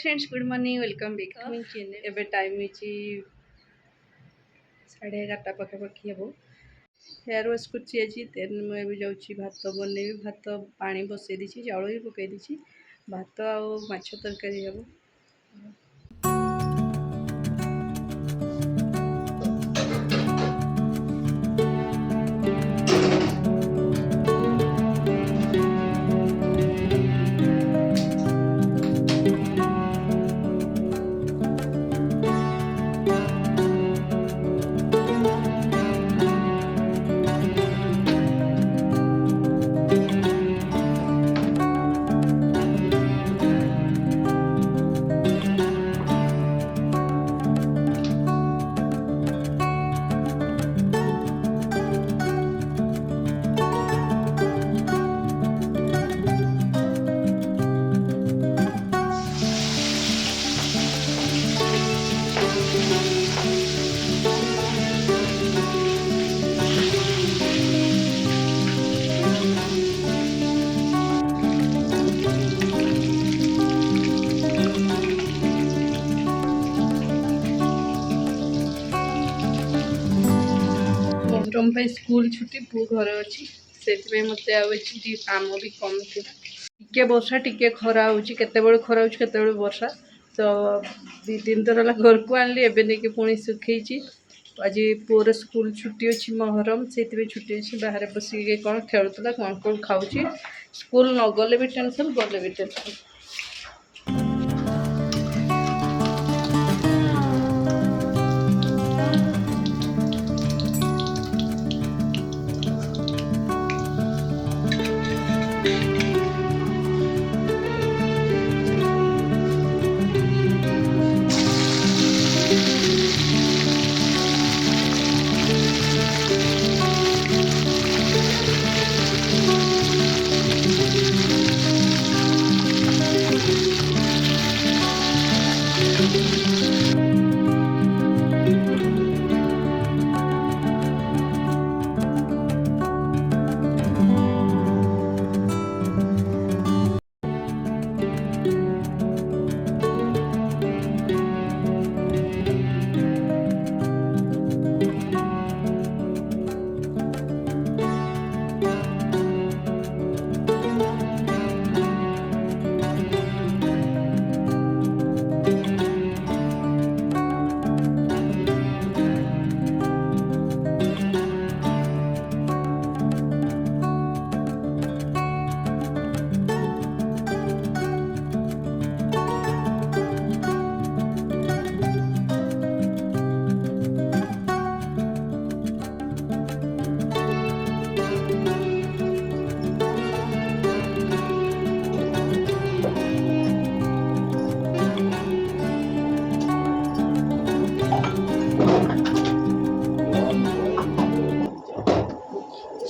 Friends good morning welcome back to my channel. एबे time होची 11:30 पाखापाखि हे। हेयर वाश कर देन मुझे जाऊँगी भात बनैबी। भात पानी बसई दी चाउल भी पकई दी भात आ माछ तरकारी हे। मोहरम पे स्कूल छुट्टी पु घर अच्छी से मत काम भी कम थी। टिके वर्षा टिके खरा होते खरा होते वर्षा तो दी तीन थर है घर को आनली एवं नहीं पुणी सुखी। आज पुअर स्कूल छुट्टी अच्छी मोहरम से छुट्टी अच्छी बाहर बस कौन खेलुला कौन कौन खाऊँ स्कूल न गले भी टेंशन गले भी टेंशन।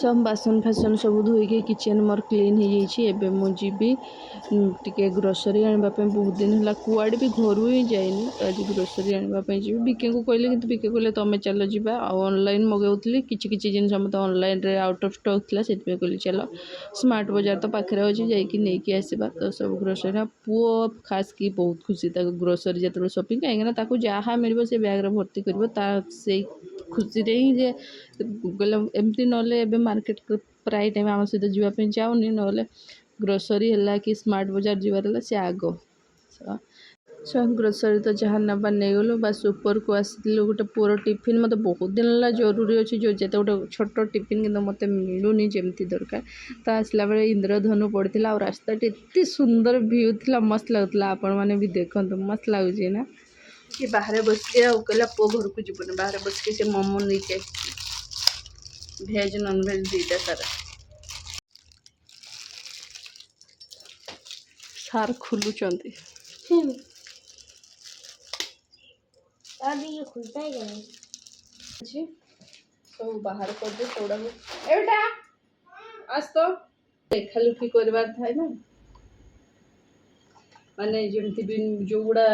सब बासन फासन सब धोईके किचन मोर क्लीन हो जाइए। मुझे टे ग्रोसरी आने बहुत दिन है कुआड़े भी घर ही जाइनी तो आज ग्रोसरी आने जी बिके को कहले कि बिके कहले तुम चल जा ऑनलाइन मगाऊली कि जिन मत ऑनलाइन रे आउट ऑफ स्टॉक थी से कहली चल स्मार्ट बाजार तो पाखे अच्छे जाकि आसवा तो सब ग्रोसरी पुओ खास की बहुत खुशी ग्रोसरी जो शॉपिंग कहीं जहाँ मिल से बैग्रे भर्ती कर खुशी ही जे एमती ना मार्केट प्राय टाइम आम सहित जावाई जाऊनी ना ग्रोसरी है कि स्मार्ट बाजार जीवार से आग सो ग्रोसरी तो जहाँ नवा नहीं गलु बस ऊपर को आसलु गोटे पुअर टिफिन मत बहुत दिन है जरूरी अच्छी जो जिते गोटे छोट टिफिन कि मत मिलूनी जमी दरकार तो आसला बेले इंद्रधनु पड़ता और रास्ता एत सुंदर व्यू थी मस्त लगुला आपण मैंने भी देखते मस्त लगुच ना कि बाहर बस के कहला पु घर को जीवन बाहर बस के से मोमो नहीं के भेज नॉन भेज दीटा सारा सार खुलुचंती सब बाहर कर दे थोड़ा एटा आज तो लेखा लुखी करवार थाए ना माने जमती भी जो गुड़ा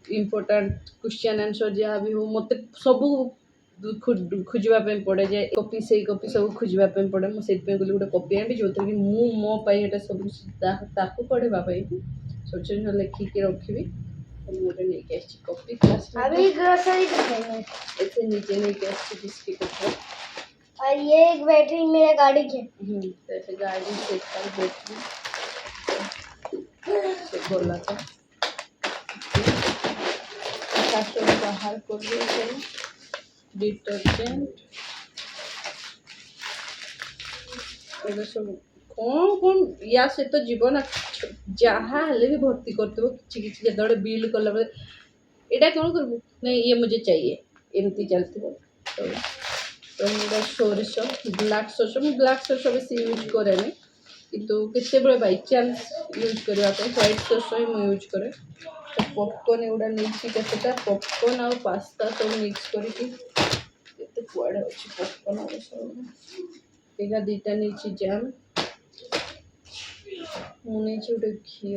इम्पोर्टेंट क्वेश्चन आंसर जहाँ भी हो मत सब खोजापी पड़े जे कपी से कपी सब खोजापी पड़े मुझे गोटे कपी आनी जो थी मो सब पढ़ापी सोचे लिखिकी रखी गोटे नहीं आसी कॉफी क्लास अभी ग्रोसरी दिखाएंगे। ऐसे नीचे नहीं आसी बिस्किट और ये एक बैटरी मेरे गाड़ी की तो गाड़ी से बैटरी से बोला था बाहर कर डिटर्जेंट सब कौन कौन या सहित जीवन जहाँ हेल्ले भी भर्ती करते किसी जो बिल कला यहाँ कौन करूँ नहीं ये मुझे चाहिए एमती चलती तो सोरिष block source block source base use कैनि कितु केत बाई चान्स यूज करने व्हाइट सोर्स ही मुझे यूज करे तो पॉपकॉर्न एगुड़ा नहीं केतटा पॉपकॉर्न आ पास्ता सब मिक्स करके कुआड़े अच्छी पॉपकॉर्न सब एगा दीटा नहीं जैम मुझे गोटे घी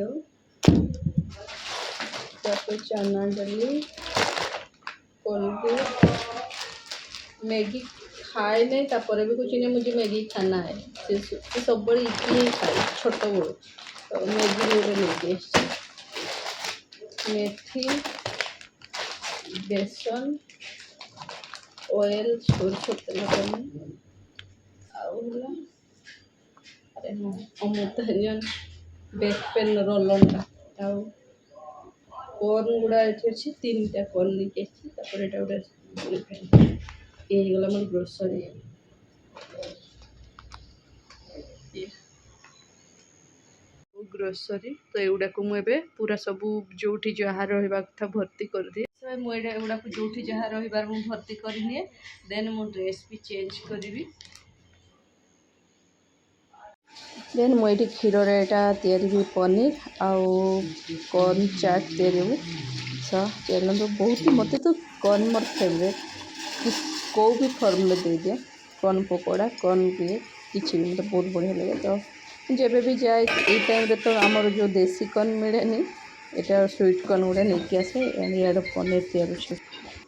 चना डाली कोलगेट मैगी खाए नहीं तापर भी कुछ नहीं मुझे मैगी खाना है से सब बड़े इतनी ही खाए छोट बड़ो तो मैगी गोटे मैगी मेथी बेसन ऑयल सोरष तेल आउला अरे अमृतांजन बैक पेन रोलंडा आउ कॉर्न गुड़ा अच्छी 3टा कॉर्न नहीं गोटे ये गला मोर ग्रोसरी ग्रोसरी तो एगुड़ा को मुझे पूरा सब जो जहाँ रहा कथा भर्ती कर दिए मुझे एगुड़ा जो जहाँ रही भर्ती करनी देन मो ड्रेस भी चेंज करी देन मुझे क्षीर या पनीर आउ कॉर्न चाट या चलो बहुत मत तो कॉर्न मोर फेवरेट कौ भी फॉर्म में दे दिए कॉर्न पकोड़ा कॉर्न भी किसी भी मतलब बहुत बढ़िया लगे तो जब भी जाए ये टाइम तो आमर जो देसी कॉर्न मिले यहाँ स्वीट कॉर्न गुड़ा नहीं आसे यार पनीर तैयार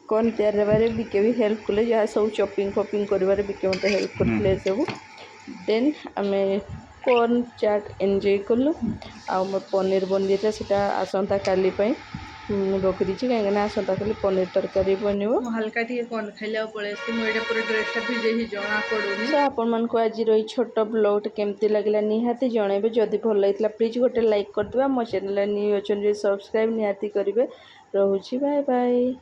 कॉर्न तैयार बिके भी हेल्प कले जहाँ सब चॉपिंग फपिंग कर बिके मत हेल्प करते सब देन आम कॉर्न चाट एंजॉय कलु आ मोर पनीर बन जाता से आसंता काली रखी कहीं आसंता काली पनीर तरकारी बन हल्का टे कौन खाइला पड़े मुझे पूरा ड्रेसटा भिजे जना पड़ूनी तो आपण आज रही छोट ब्लॉग केमती लगे निहाती जनइबे जदि भल लगा प्लीज गोटे लाइक करदे मो चैनल न्यू अच्छा सब्सक्राइब निहाती करेंगे रोची बाय बाय।